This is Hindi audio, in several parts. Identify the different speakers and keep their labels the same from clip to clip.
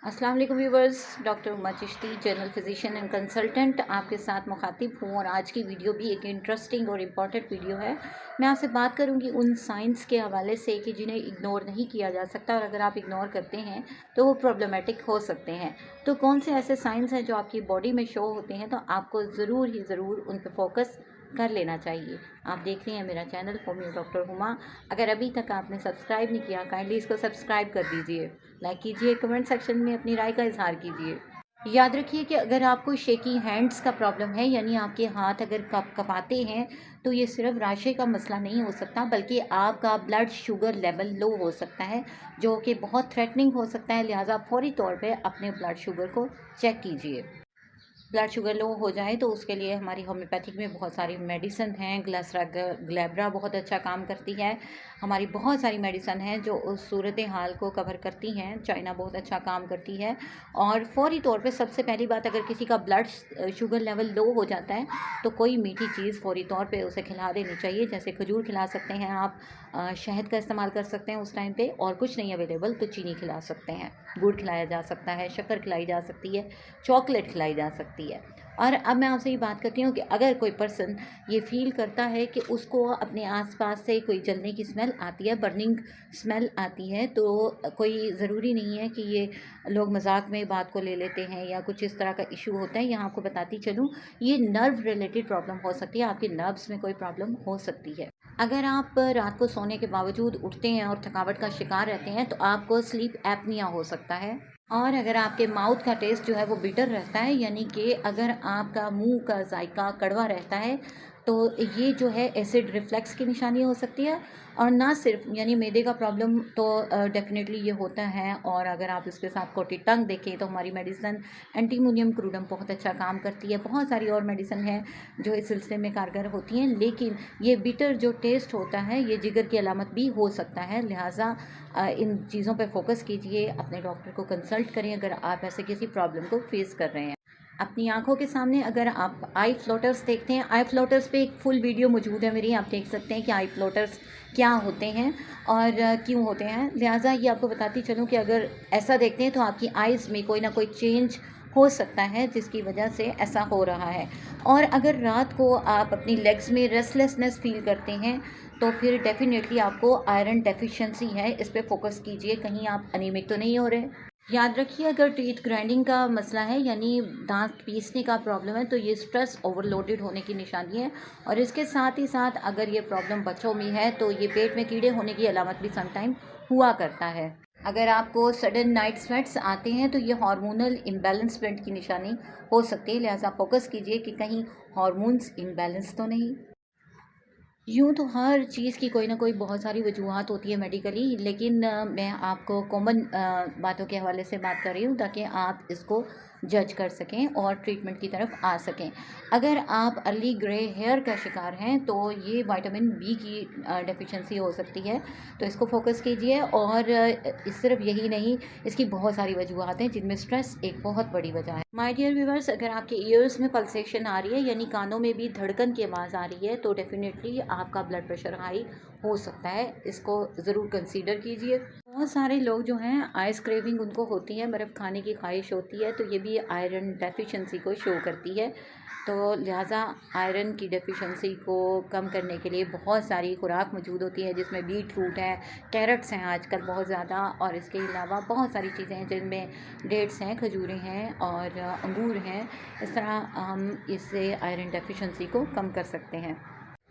Speaker 1: अस्सलाम वालेकुम viewers. Doctor Uma Chishti, general physician and consultant, आपके साथ मुखातिब हूँ और आज की वीडियो भी एक इंटरेस्टिंग और इम्पॉर्टेंट वीडियो है। मैं आपसे बात करूँगी उन साइंस के हवाले से कि जिन्हें इग्नोर नहीं किया जा सकता और अगर आप इग्नोर करते हैं तो वो प्रॉब्लमेटिक हो सकते हैं। तो कौन से ऐसे साइंस हैं जो आपकी बॉडी में शो होते हैं, तो आपको ज़रूर उन पर फोकस कर लेना चाहिए। आप देख रहे हैं मेरा चैनल होम्यो डॉक्टर हुमा। अगर अभी तक आपने सब्सक्राइब नहीं किया, काइंडली इसको सब्सक्राइब कर दीजिए, लाइक कीजिए, कमेंट सेक्शन में अपनी राय का इजहार कीजिए। याद रखिए कि अगर आपको शेकी हैंड्स का प्रॉब्लम है, यानी आपके हाथ अगर कपाते हैं, तो ये सिर्फ राशे का मसला नहीं हो सकता, बल्कि आपका ब्लड शुगर लेवल लो हो सकता है, जो कि बहुत थ्रेटनिंग हो सकता है। लिहाजा फौरी तौर पे अपने ब्लड शुगर को चेक कीजिए। ब्लड शुगर लो हो जाए तो उसके लिए हमारी होम्योपैथिक में बहुत सारी मेडिसिन हैं। ग्लेब्रा बहुत अच्छा काम करती है। हमारी बहुत सारी मेडिसिन हैं जो उस सूरत हाल को कवर करती हैं। चाइना बहुत अच्छा काम करती है। और फौरी तौर पे सबसे पहली बात, अगर किसी का ब्लड शुगर लेवल लो हो जाता है तो कोई मीठी चीज़ फौरी तौर पे उसे खिला देनी चाहिए। जैसे खजूर खिला सकते हैं आप, शहद का इस्तेमाल कर सकते हैं उस टाइम पे, और कुछ नहीं अवेलेबल तो चीनी खिला सकते हैं, गुड़ खिलाया जा सकता है, शक्कर खिलाई जा सकती है, चॉकलेट खिलाई जा सकती है। और अब मैं आपसे ये बात करती हूँ कि अगर कोई पर्सन ये फील करता है कि उसको अपने आसपास से कोई जलने की स्मेल आती है, बर्निंग स्मेल आती है, तो कोई ज़रूरी नहीं है कि ये लोग मजाक में बात को ले लेते हैं या कुछ इस तरह का इशू होता है। यहाँ आपको बताती चलूँ, ये नर्व रिलेटेड प्रॉब्लम हो सकती है, आपके नर्व्स में कोई प्रॉब्लम हो सकती है। अगर आप रात को सोने के बावजूद उठते हैं और थकावट का शिकार रहते हैं तो आपको स्लीप एपनिया हो सकता है। और अगर आपके माउथ का टेस्ट जो है वो बिटर रहता है, यानी कि अगर आपका मुंह का जायका कड़वा रहता है, तो ये जो है एसिड रिफ्लेक्स की निशानी हो सकती है। और ना सिर्फ यानी मैदे का प्रॉब्लम तो डेफिनेटली ये होता है। और अगर आप इसके साथ कोटी टंग देखें तो हमारी मेडिसिन एंटीमोनियम क्रूडम बहुत अच्छा काम करती है। बहुत सारी और मेडिसिन है जो इस सिलसिले में कारगर होती हैं, लेकिन ये बिटर जो टेस्ट होता है ये जिगर की अलामत भी हो सकता है। लिहाजा इन चीज़ों पर फोकस कीजिए, अपने डॉक्टर को कंसल्ट करें अगर आप ऐसे किसी प्रॉब्लम को फेस कर रहे हैं। अपनी आंखों के सामने अगर आप आई फ्लोटर्स देखते हैं, आई फ्लोटर्स पे एक फुल वीडियो मौजूद है मेरी, आप देख सकते हैं कि आई फ्लोटर्स क्या होते हैं और क्यों होते हैं। लिहाजा ये आपको बताती चलूँ कि अगर ऐसा देखते हैं तो आपकी आइज़ में कोई ना कोई चेंज हो सकता है जिसकी वजह से ऐसा हो रहा है। और अगर रात को आप अपनी लेग्स में रेस्टलेसनेस फील करते हैं तो फिर डेफिनेटली आपको आयरन डेफिशिएंसी है, इस पे फोकस कीजिए, कहीं आप अनीमिक तो नहीं हो रहे। याद रखिए, अगर टीथ ग्राइंडिंग का मसला है यानी दांत पीसने का प्रॉब्लम है तो ये स्ट्रेस ओवरलोडेड होने की निशानी है। और इसके साथ ही साथ अगर ये प्रॉब्लम बच्चों में है तो ये पेट में कीड़े होने की अलामत भी समटाइम हुआ करता है। अगर आपको सडन नाइट स्वेट्स आते हैं तो ये हार्मोनल इम्बैलेंसमेंट की निशानी हो सकती है। लिहाजा फोकस कीजिए कि कहीं हार्मोन्स इम्बैलेंस तो नहीं। यूँ तो हर चीज़ की कोई ना कोई बहुत सारी वजूहात होती है मेडिकली, लेकिन मैं आपको कॉमन बातों के हवाले से बात कर रही हूँ ताकि आप इसको जज कर सकें और ट्रीटमेंट की तरफ आ सकें। अगर आप अर्ली ग्रे हेयर का शिकार हैं तो ये विटामिन बी की डेफिशिएंसी हो सकती है, तो इसको फोकस कीजिए। और सिर्फ यही नहीं, इसकी बहुत सारी वजूहात हैं जिनमें स्ट्रेस एक बहुत बड़ी वजह है। माय डियर व्यूवर्स, अगर आपके ईयर्स में पल्सेशन आ रही है यानी कानों में भी धड़कन की आवाज़ आ रही है तो डेफिनेटली आपका ब्लड प्रेशर हाई हो सकता है, इसको ज़रूर कंसीडर कीजिए। बहुत सारे लोग जो हैं आइस क्रेविंग उनको होती है, बर्फ़ खाने की ख्वाहिश होती है, तो ये भी आयरन डेफिशिएंसी को शो करती है। तो लिहाजा आयरन की डेफिशिएंसी को कम करने के लिए बहुत सारी खुराक मौजूद होती है, जिसमें बीट रूट है, कैरेट्स हैं आजकल बहुत ज़्यादा, और इसके अलावा बहुत सारी चीज़ें हैं जिनमें डेट्स हैं, खजूरें हैं और अंगूर हैं। इस तरह हम इससे आयरन डेफिशिएंसी को कम कर सकते हैं।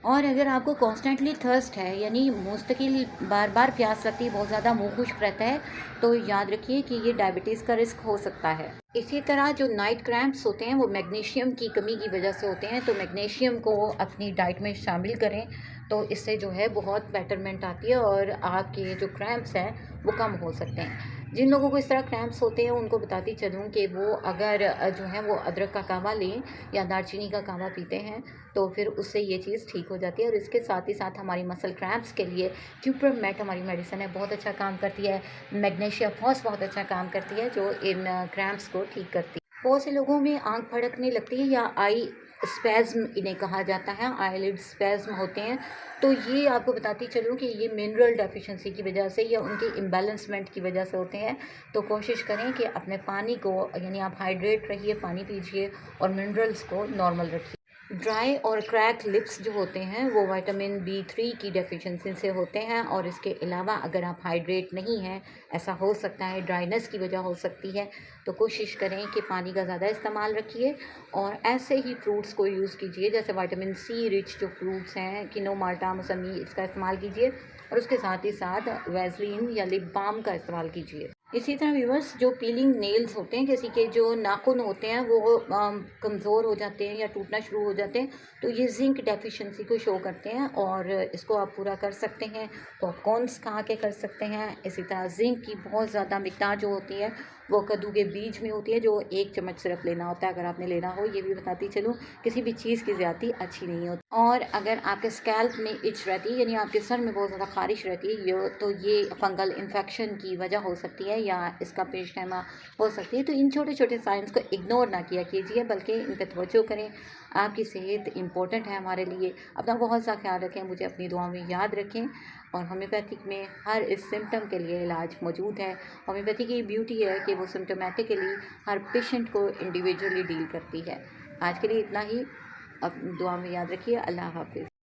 Speaker 1: और अगर आपको कॉन्स्टेंटली थर्स्ट है यानी मुस्तकिल बार बार प्यास लगती है, बहुत ज़्यादा मुंह खुश्क रहता है, तो याद रखिए कि ये डायबिटीज़ का रिस्क हो सकता है। इसी तरह जो नाइट क्रैम्प्स होते हैं वो मैग्नीशियम की कमी की वजह से होते हैं, तो मैग्नीशियम को अपनी डाइट में शामिल करें, तो इससे जो है बहुत बेटरमेंट आती है और आपके जो क्रैम्प्स हैं वो कम हो सकते हैं। जिन लोगों को इस तरह क्रैम्प्स होते हैं उनको बताती चलूँ कि वो अगर जो है वो अदरक का कावा लें या दालचीनी का कावा पीते हैं तो फिर उससे ये चीज़ ठीक हो जाती है। और इसके साथ ही साथ हमारी मसल क्रैम्प्स के लिए क्यूप्रमेट हमारी मेडिसिन है, बहुत अच्छा काम करती है। मैग्नीशिया फॉस बहुत अच्छा काम करती है जो इन क्रैम्प्स को ठीक करती है। बहुत से लोगों में आंख फड़कने लगती है या आई स्पैज़्म इन्हें कहा जाता है, आईलिड स्पैज़्म होते हैं। तो ये आपको बताती चलूँ कि ये मिनरल डेफिशिएंसी की वजह से या उनके इम्बैलेंसमेंट की वजह से होते हैं। तो कोशिश करें कि अपने पानी को, यानी आप हाइड्रेट रहिए, पानी पीजिए और मिनरल्स को नॉर्मल रखिए। ड्राई और क्रैक लिप्स जो होते हैं वो विटामिन B3 की डेफिशिएंसी से होते हैं। और इसके अलावा अगर आप हाइड्रेट नहीं हैं, ऐसा हो सकता है, ड्राइनेस की वजह हो सकती है, तो कोशिश करें कि पानी का ज़्यादा इस्तेमाल रखिए और ऐसे ही फ्रूट्स को यूज़ कीजिए, जैसे विटामिन C रिच जो फ्रूट्स हैं, किनो, माल्टा, मौसमी, इसका इस्तेमाल कीजिए और उसके साथ ही साथ वैसलीन या लिप बाम का इस्तेमाल कीजिए। इसी तरह व्यूअर्स, जो पीलिंग नेल्स होते हैं, किसी के जो नाखून होते हैं वो कमज़ोर हो जाते हैं या टूटना शुरू हो जाते हैं, तो ये जिंक डेफिशिएंसी को शो करते हैं और इसको आप पूरा कर सकते हैं। पॉपकॉर्न्स खा के कर सकते हैं। इसी तरह जिंक की बहुत ज़्यादा मिकदार जो होती है वो कद्दू के बीज में होती है, जो 1 चम्मच सिर्फ लेना होता है अगर आपने लेना हो। ये भी बताती चलूँ, किसी भी चीज़ की ज़्यादती अच्छी नहीं होती। और अगर आपके स्कैल्प में इच रहती है, यानी आपके सर में बहुत ज़्यादा ख़ारिश रहती है, तो ये फंगल इन्फेक्शन की वजह हो सकती है या इसका पेशखैमा हो सकती है। तो इन छोटे छोटे साइंस को इग्नोर ना किया कीजिए, बल्कि इन पर तवज्जो करें। आपकी सेहत इम्पोर्टेंट है हमारे लिए। अपना बहुत सा ख्याल रखें, मुझे अपनी दुआ में याद रखें। और होम्योपैथिक में हर इस सिम्टम के लिए इलाज मौजूद है। होम्योपैथी की ब्यूटी है कि वो सिम्टोमेटिकली हर पेशेंट को इंडिविजुअली डील करती है। आज के लिए इतना ही। अब दुआ में याद रखिए। अल्लाह हाफिज़।